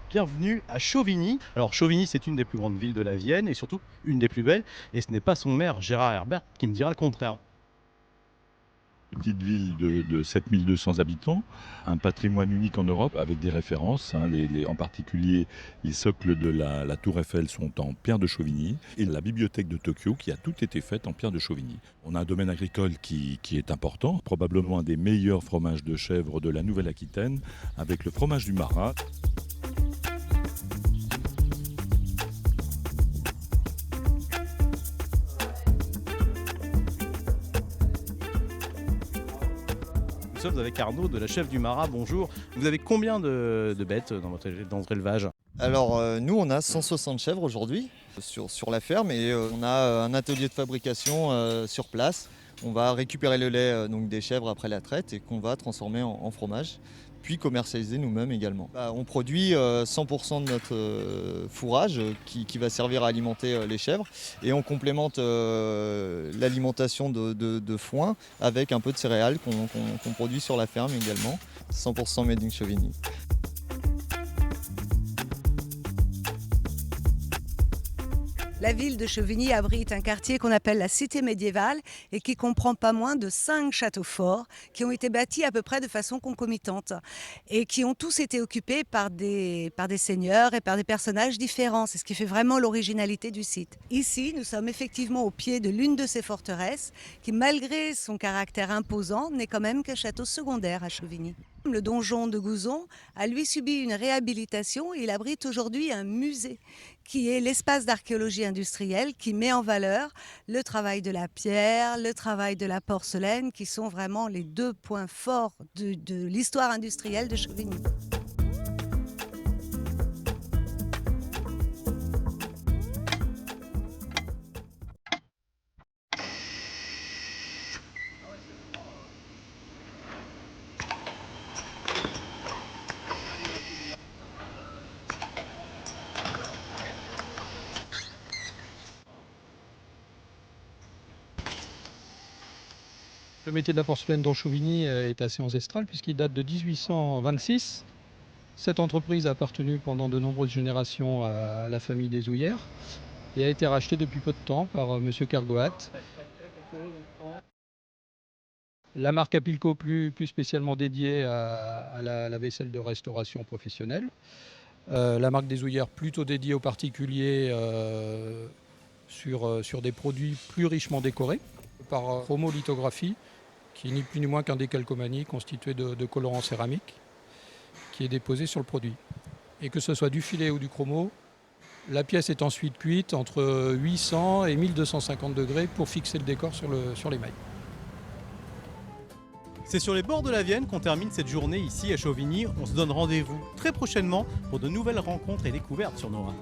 Bienvenue à Chauvigny. Alors Chauvigny, c'est une des plus grandes villes de la Vienne et surtout une des plus belles. Et ce n'est pas son maire, Gérard Herbert, qui me dira le contraire. Petite ville de 7200 habitants, un patrimoine unique en Europe avec des références, en particulier les socles de la tour Eiffel sont en pierre de Chauvigny et la bibliothèque de Tokyo qui a tout été faite en pierre de Chauvigny. On a un domaine agricole qui est important, probablement un des meilleurs fromages de chèvre de la Nouvelle-Aquitaine avec le fromage du Marat. Nous sommes avec Arnaud de la Chef du Marat. Bonjour. Vous avez combien de bêtes dans votre élevage? Alors nous on a 160 chèvres aujourd'hui sur la ferme et on a un atelier de fabrication sur place. On va récupérer le lait donc des chèvres après la traite et qu'on va transformer en fromage, puis commercialiser nous-mêmes également. On produit 100% de notre fourrage qui va servir à alimenter les chèvres et on complémente l'alimentation de foin avec un peu de céréales qu'on produit sur la ferme également. 100% made in Chauvigny. La ville de Chauvigny abrite un quartier qu'on appelle la cité médiévale et qui comprend pas moins de 5 châteaux forts qui ont été bâtis à peu près de façon concomitante et qui ont tous été occupés par des seigneurs et par des personnages différents. C'est ce qui fait vraiment l'originalité du site. Ici, nous sommes effectivement au pied de l'une de ces forteresses qui, malgré son caractère imposant, n'est quand même qu'un château secondaire à Chauvigny. Le donjon de Gouzon a lui subi une réhabilitation et il abrite aujourd'hui un musée qui est l'espace d'archéologie industrielle qui met en valeur le travail de la pierre, le travail de la porcelaine qui sont vraiment les deux points forts de l'histoire industrielle de Chauvigny. Le métier de la porcelaine dans Chauvigny est assez ancestral puisqu'il date de 1826. Cette entreprise a appartenu pendant de nombreuses générations à la famille des Houillères et a été rachetée depuis peu de temps par M. Kergoat. La marque Apilco plus spécialement dédiée à la vaisselle de restauration professionnelle. La marque des Houillères plutôt dédiée aux particuliers sur des produits plus richement décorés par chromolithographie, qui est ni plus ni moins qu'un décalcomanie constitué de colorants céramiques qui est déposé sur le produit. Et que ce soit du filet ou du chromo, la pièce est ensuite cuite entre 800 et 1250 degrés pour fixer le décor sur l'émail. C'est sur les bords de la Vienne qu'on termine cette journée ici à Chauvigny. On se donne rendez-vous très prochainement pour de nouvelles rencontres et découvertes sur Nora.